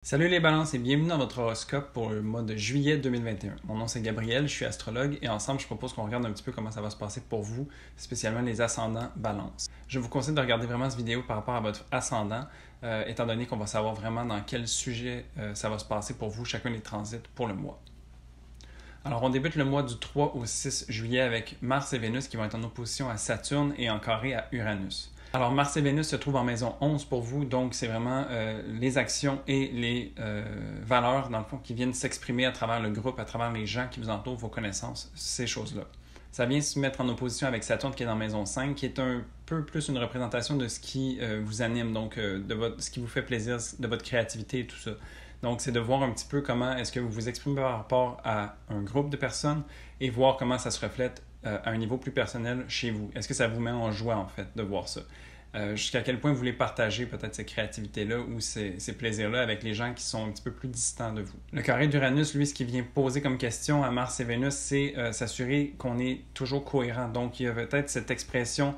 Salut les balances et bienvenue dans votre horoscope pour le mois de juillet 2021. Mon nom c'est Gabriel, je suis astrologue et ensemble je propose qu'on regarde un petit peu comment ça va se passer pour vous, spécialement les ascendants balance. Je vous conseille de regarder vraiment cette vidéo par rapport à votre ascendant, étant donné qu'on va savoir vraiment dans quel sujet ça va se passer pour vous, chacun des transits pour le mois. Alors on débute le mois du 3 au 6 juillet avec Mars et Vénus qui vont être en opposition à Saturne et en carré à Uranus. Alors, Mars et Vénus se trouvent en maison 11 pour vous, donc c'est vraiment les actions et les valeurs, dans le fond, qui viennent s'exprimer à travers le groupe, à travers les gens qui vous entourent, vos connaissances, ces choses-là. Ça vient se mettre en opposition avec Saturne qui est dans maison 5, qui est un peu plus une représentation de ce qui vous anime, donc ce qui vous fait plaisir, de votre créativité et tout ça. Donc, c'est de voir un petit peu comment est-ce que vous vous exprimez par rapport à un groupe de personnes et voir comment ça se reflète à un niveau plus personnel chez vous. Est-ce que ça vous met en joie, en fait, de voir ça? Jusqu'à quel point vous voulez partager peut-être cette créativité-là ou ces plaisirs-là avec les gens qui sont un petit peu plus distants de vous. Le carré d'Uranus, lui, ce qui vient poser comme question à Mars et Vénus, c'est s'assurer qu'on est toujours cohérent. Donc, il y a peut-être cette expression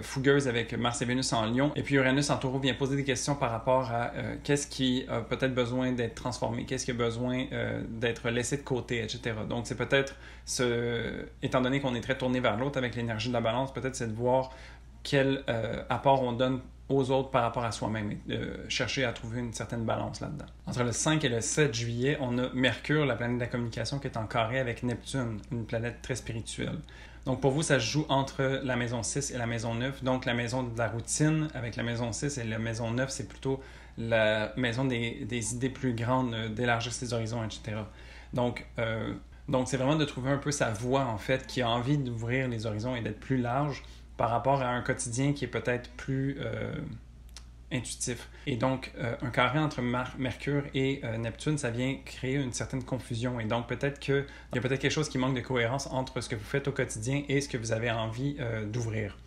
fougueuse avec Mars et Vénus en Lion. Et puis Uranus en Taureau vient poser des questions par rapport à qu'est-ce qui a peut-être besoin d'être transformé, qu'est-ce qui a besoin d'être laissé de côté, etc. Donc, c'est peut-être, étant donné qu'on est très tourné vers l'autre avec l'énergie de la balance, peut-être c'est de voir quel apport on donne aux autres par rapport à soi-même et chercher à trouver une certaine balance là-dedans. Entre le 5 et le 7 juillet, on a Mercure, la planète de la communication, qui est en carré avec Neptune, une planète très spirituelle. Donc pour vous, ça se joue entre la maison 6 et la maison 9. Donc la maison de la routine avec la maison 6 et la maison 9, c'est plutôt la maison des idées plus grandes, d'élargir ses horizons, etc. Donc c'est vraiment de trouver un peu sa voie, en fait, qui a envie d'ouvrir les horizons et d'être plus large par rapport à un quotidien qui est peut-être plus intuitif. Et donc, un carré entre Mercure et Neptune, ça vient créer une certaine confusion. Et donc, peut-être qu'il y a peut-être quelque chose qui manque de cohérence entre ce que vous faites au quotidien et ce que vous avez envie d'ouvrir.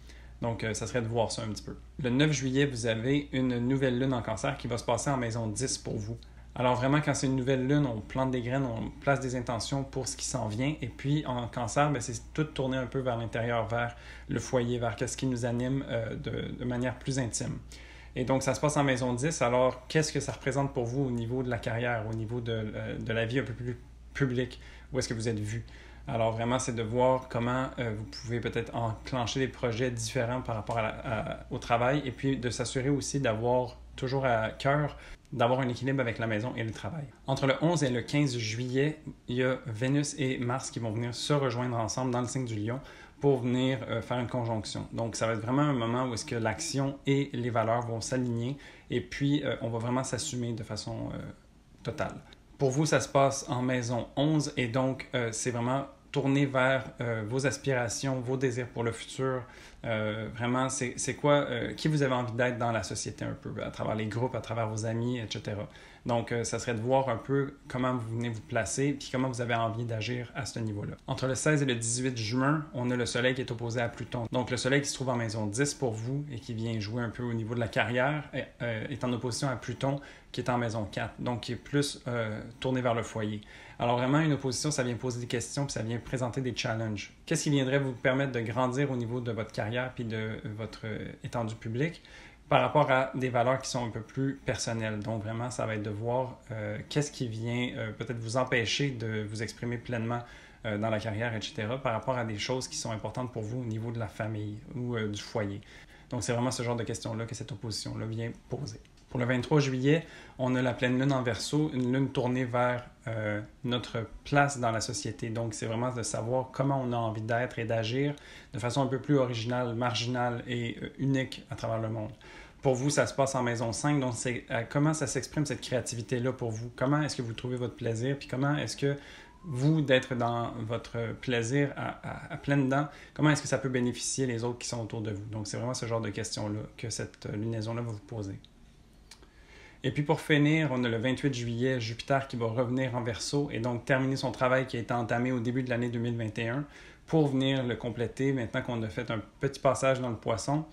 Donc, ça serait de voir ça un petit peu. Le 9 juillet, vous avez une nouvelle lune en Cancer qui va se passer en maison 10 pour vous. Alors vraiment, quand c'est une nouvelle lune, on plante des graines, on place des intentions pour ce qui s'en vient. Et puis en Cancer, c'est tout tourné un peu vers l'intérieur, vers le foyer, vers ce qui nous anime de manière plus intime. Et donc ça se passe en maison 10. Alors qu'est-ce que ça représente pour vous au niveau de la carrière, au niveau de la vie un peu plus publique? Où est-ce que vous êtes vu? Alors vraiment, c'est de voir comment vous pouvez peut-être enclencher des projets différents par rapport au travail et puis de s'assurer aussi d'avoir toujours à cœur d'avoir un équilibre avec la maison et le travail. Entre le 11 et le 15 juillet, il y a Vénus et Mars qui vont venir se rejoindre ensemble dans le signe du Lion pour venir faire une conjonction. Donc, ça va être vraiment un moment où est-ce que l'action et les valeurs vont s'aligner et puis on va vraiment s'assumer de façon totale. Pour vous, ça se passe en maison 11 et donc c'est vraiment tourner vers vos aspirations, vos désirs pour le futur. Vraiment, c'est quoi, qui vous avez envie d'être dans la société un peu, à travers les groupes, à travers vos amis, etc. Donc, ça serait de voir un peu comment vous venez vous placer puis comment vous avez envie d'agir à ce niveau-là. Entre le 16 et le 18 juin, on a le Soleil qui est opposé à Pluton. Donc, le Soleil qui se trouve en maison 10 pour vous et qui vient jouer un peu au niveau de la carrière est en opposition à Pluton qui est en maison 4, donc qui est plus tourné vers le foyer. Alors vraiment, une opposition, ça vient poser des questions puis ça vient présenter des challenges. Qu'est-ce qui viendrait vous permettre de grandir au niveau de votre carrière puis de votre étendue publique par rapport à des valeurs qui sont un peu plus personnelles? Donc vraiment, ça va être de voir qu'est-ce qui vient peut-être vous empêcher de vous exprimer pleinement dans la carrière, etc., par rapport à des choses qui sont importantes pour vous au niveau de la famille ou du foyer. Donc c'est vraiment ce genre de questions-là que cette opposition-là vient poser. Pour le 23 juillet, on a la pleine lune en Verseau, une lune tournée vers notre place dans la société. Donc, c'est vraiment de savoir comment on a envie d'être et d'agir de façon un peu plus originale, marginale et unique à travers le monde. Pour vous, ça se passe en maison 5, donc c'est comment ça s'exprime cette créativité-là pour vous? Comment est-ce que vous trouvez votre plaisir? Puis comment est-ce que vous, d'être dans votre plaisir à pleines dents, comment est-ce que ça peut bénéficier les autres qui sont autour de vous? Donc, c'est vraiment ce genre de questions-là que cette lunaison-là va vous poser. Et puis pour finir, on a le 28 juillet, Jupiter qui va revenir en Verseau et donc terminer son travail qui a été entamé au début de l'année 2021 pour venir le compléter. Maintenant qu'on a fait un petit passage dans le Poisson,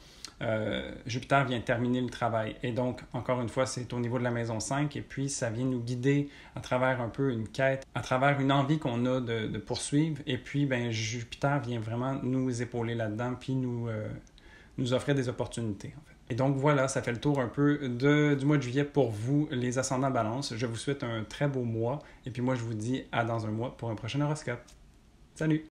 Jupiter vient terminer le travail. Et donc, encore une fois, c'est au niveau de la maison 5 et puis ça vient nous guider à travers un peu une quête, à travers une envie qu'on a de poursuivre. Et puis, Jupiter vient vraiment nous épauler là-dedans puis nous offrir des opportunités, en fait. Et donc voilà, ça fait le tour un peu du mois de juillet pour vous, les ascendants balance. Je vous souhaite un très beau mois et puis moi je vous dis à dans un mois pour un prochain horoscope. Salut!